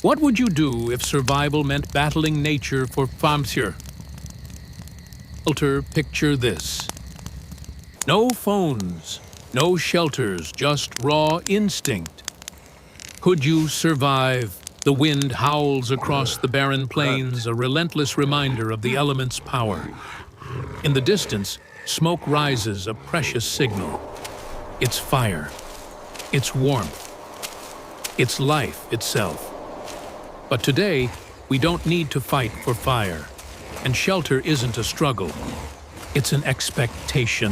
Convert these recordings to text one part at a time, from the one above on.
What would you do if survival meant battling nature for shelter? Picture this. No phones, no shelters, just raw instinct. Could you survive? The wind howls across the barren plains, a relentless reminder of the element's power. In the distance, smoke rises, a precious signal. It's fire. It's warmth. It's life itself. But today, we don't need to fight for fire. And shelter isn't a struggle. It's an expectation.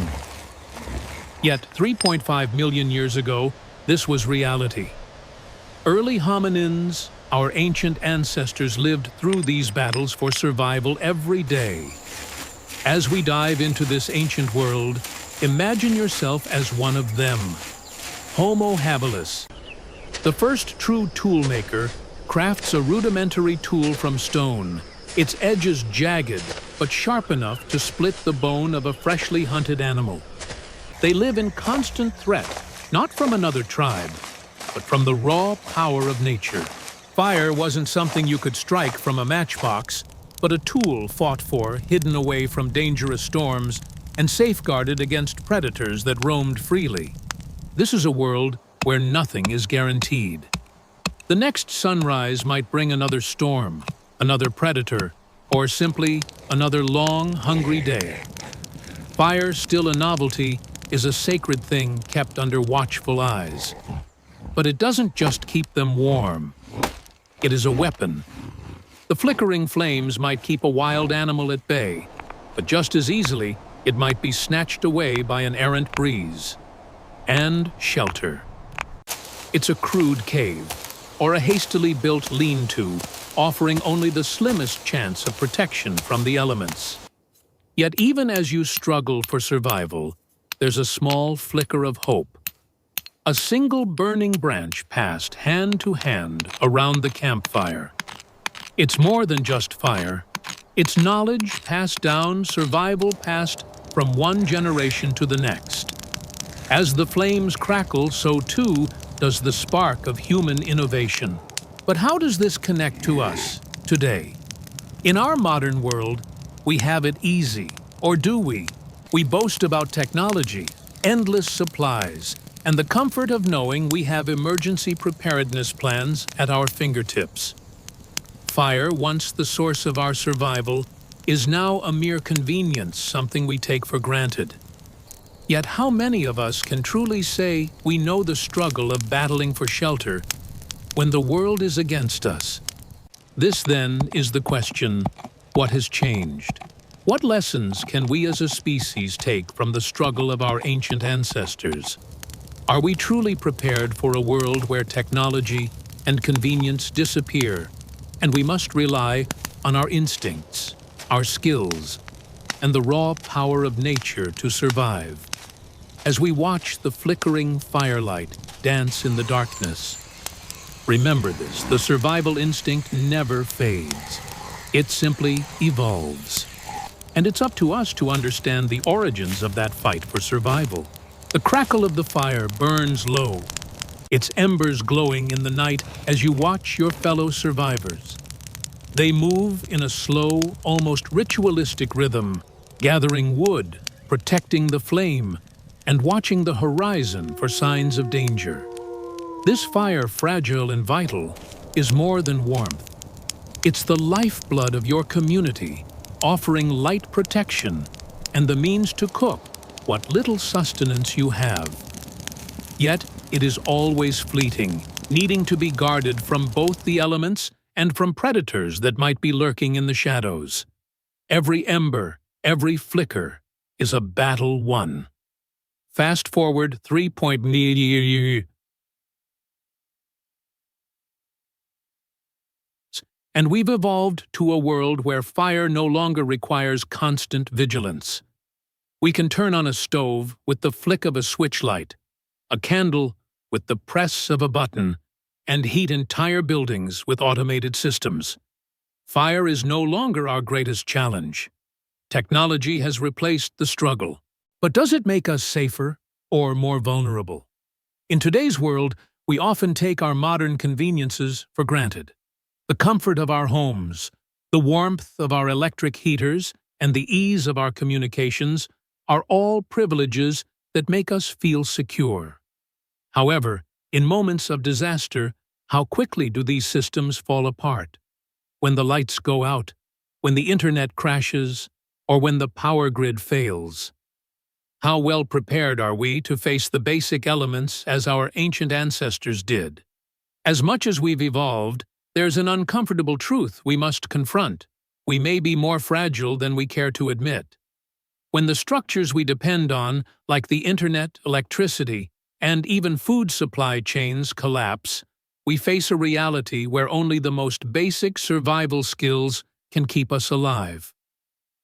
Yet 3.5 million years ago, this was reality. Early hominins, our ancient ancestors, lived through these battles for survival every day. As we dive into this ancient world, imagine yourself as one of them. Homo habilis, the first true toolmaker, crafts a rudimentary tool from stone. Its edge is jagged, but sharp enough to split the bone of a freshly hunted animal. They live in constant threat, not from another tribe, but from the raw power of nature. Fire wasn't something you could strike from a matchbox, but a tool fought for, hidden away from dangerous storms, and safeguarded against predators that roamed freely. This is a world where nothing is guaranteed. The next sunrise might bring another storm, another predator, or simply another long, hungry day. Fire, still a novelty, is a sacred thing kept under watchful eyes. But it doesn't just keep them warm. It is a weapon. The flickering flames might keep a wild animal at bay, but just as easily, it might be snatched away by an errant breeze. And shelter. It's a crude cave, or a hastily built lean-to, offering only the slimmest chance of protection from the elements. Yet even as you struggle for survival, there's a small flicker of hope. A single burning branch passed hand to hand around the campfire. It's more than just fire. It's knowledge passed down, survival passed from one generation to the next. As the flames crackle, so too does the spark of human innovation. But how does this connect to us today? In our modern world, we have it easy, or do we? We boast about technology, endless supplies, and the comfort of knowing we have emergency preparedness plans at our fingertips. Fire, once the source of our survival, is now a mere convenience, something we take for granted. Yet how many of us can truly say we know the struggle of battling for shelter when the world is against us? This, then, is the question: what has changed? What lessons can we as a species take from the struggle of our ancient ancestors? Are we truly prepared for a world where technology and convenience disappear, and we must rely on our instincts, our skills, and the raw power of nature to survive? As we watch the flickering firelight dance in the darkness, remember this: the survival instinct never fades. It simply evolves. And it's up to us to understand the origins of that fight for survival. The crackle of the fire burns low, its embers glowing in the night as you watch your fellow survivors. They move in a slow, almost ritualistic rhythm, gathering wood, protecting the flame, and watching the horizon for signs of danger. This fire, fragile and vital, is more than warmth. It's the lifeblood of your community, offering light protection and the means to cook what little sustenance you have. Yet, it is always fleeting, needing to be guarded from both the elements and from predators that might be lurking in the shadows. Every ember, every flicker, is a battle won. Fast forward 3.0 and we've evolved to a world where fire no longer requires constant vigilance. We can turn on a stove with the flick of a switch light, a candle with the press of a button, and heat entire buildings with automated systems. Fire is no longer our greatest challenge. Technology has replaced the struggle. But does it make us safer or more vulnerable? In today's world, we often take our modern conveniences for granted. The comfort of our homes, the warmth of our electric heaters, and the ease of our communications are all privileges that make us feel secure. However, in moments of disaster, how quickly do these systems fall apart? When the lights go out, when the internet crashes, or when the power grid fails? How well prepared are we to face the basic elements as our ancient ancestors did? As much as we've evolved, there's an uncomfortable truth we must confront. We may be more fragile than we care to admit. When the structures we depend on, like the internet, electricity, and even food supply chains collapse, we face a reality where only the most basic survival skills can keep us alive.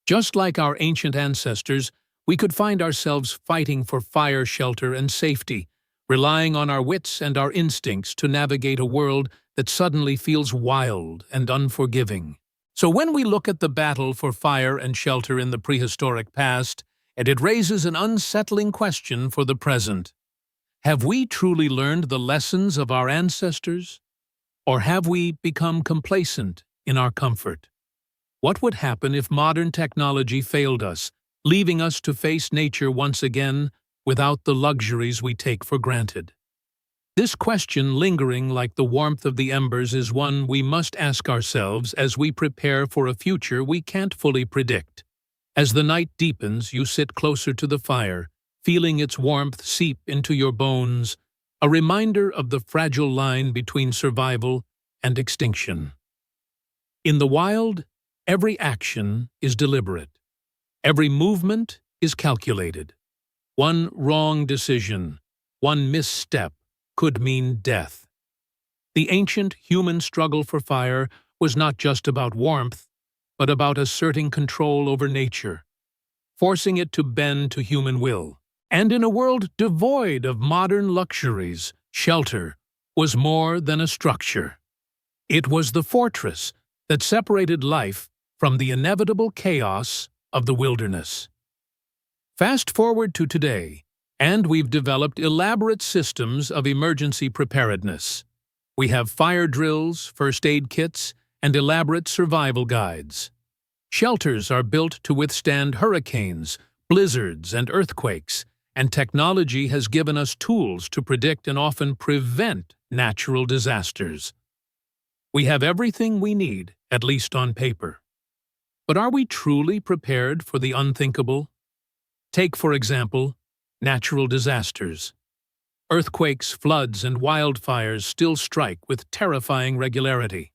Just like our ancient ancestors, we could find ourselves fighting for fire, shelter, and safety, relying on our wits and our instincts to navigate a world that suddenly feels wild and unforgiving. So when we look at the battle for fire and shelter in the prehistoric past, it raises an unsettling question for the present. Have we truly learned the lessons of our ancestors? Or have we become complacent in our comfort? What would happen if modern technology failed us, leaving us to face nature once again without the luxuries we take for granted? This question, lingering like the warmth of the embers, is one we must ask ourselves as we prepare for a future we can't fully predict. As the night deepens, you sit closer to the fire, feeling its warmth seep into your bones, a reminder of the fragile line between survival and extinction. In the wild, every action is deliberate. Every movement is calculated. One wrong decision, one misstep, could mean death. The ancient human struggle for fire was not just about warmth, but about asserting control over nature, forcing it to bend to human will. And in a world devoid of modern luxuries, shelter was more than a structure. It was the fortress that separated life from the inevitable chaos of the wilderness. Fast forward to today, and we've developed elaborate systems of emergency preparedness. We have fire drills, first aid kits, and elaborate survival guides. Shelters are built to withstand hurricanes, blizzards, and earthquakes, and technology has given us tools to predict and often prevent natural disasters. We have everything we need, at least on paper. But are we truly prepared for the unthinkable? Take, for example, natural disasters. Earthquakes, floods, and wildfires still strike with terrifying regularity.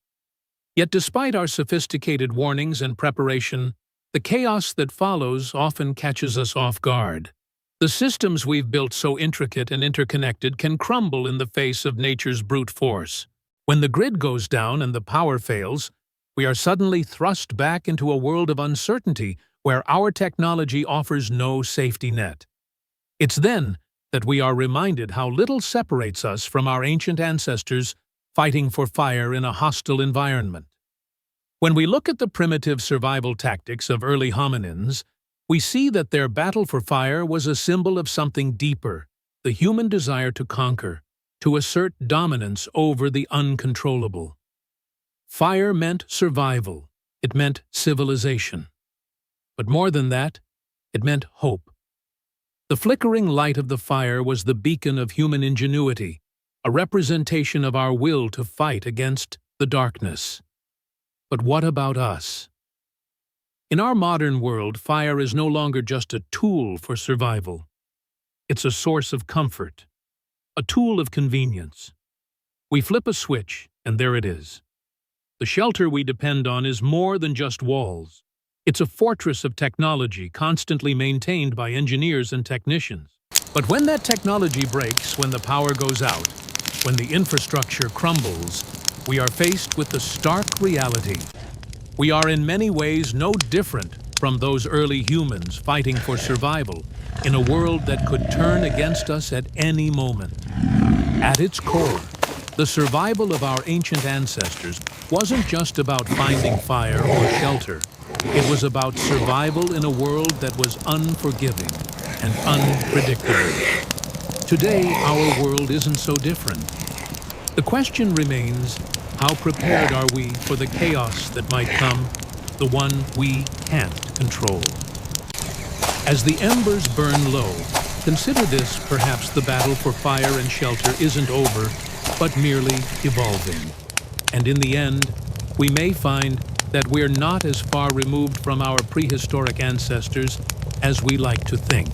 Yet despite our sophisticated warnings and preparation, the chaos that follows often catches us off guard. The systems we've built so intricate and interconnected can crumble in the face of nature's brute force. When the grid goes down and the power fails, we are suddenly thrust back into a world of uncertainty where our technology offers no safety net. It's then that we are reminded how little separates us from our ancient ancestors fighting for fire in a hostile environment. When we look at the primitive survival tactics of early hominins, we see that their battle for fire was a symbol of something deeper, the human desire to conquer, to assert dominance over the uncontrollable. Fire meant survival. It meant civilization. But more than that, it meant hope. The flickering light of the fire was the beacon of human ingenuity, a representation of our will to fight against the darkness. But what about us? In our modern world, fire is no longer just a tool for survival. It's a source of comfort, a tool of convenience. We flip a switch, and there it is. The shelter we depend on is more than just walls. It's a fortress of technology constantly maintained by engineers and technicians. But when that technology breaks, when the power goes out, when the infrastructure crumbles, we are faced with the stark reality. We are in many ways no different from those early humans fighting for survival in a world that could turn against us at any moment. At its core, the survival of our ancient ancestors wasn't just about finding fire or shelter. It was about survival in a world that was unforgiving and unpredictable. Today, our world isn't so different. The question remains, How prepared are we for the chaos that might come, the one we can't control? As the embers burn low, consider this: perhaps the battle for fire and shelter isn't over, but merely evolving. And in the end, we may find that we're not as far removed from our prehistoric ancestors as we like to think.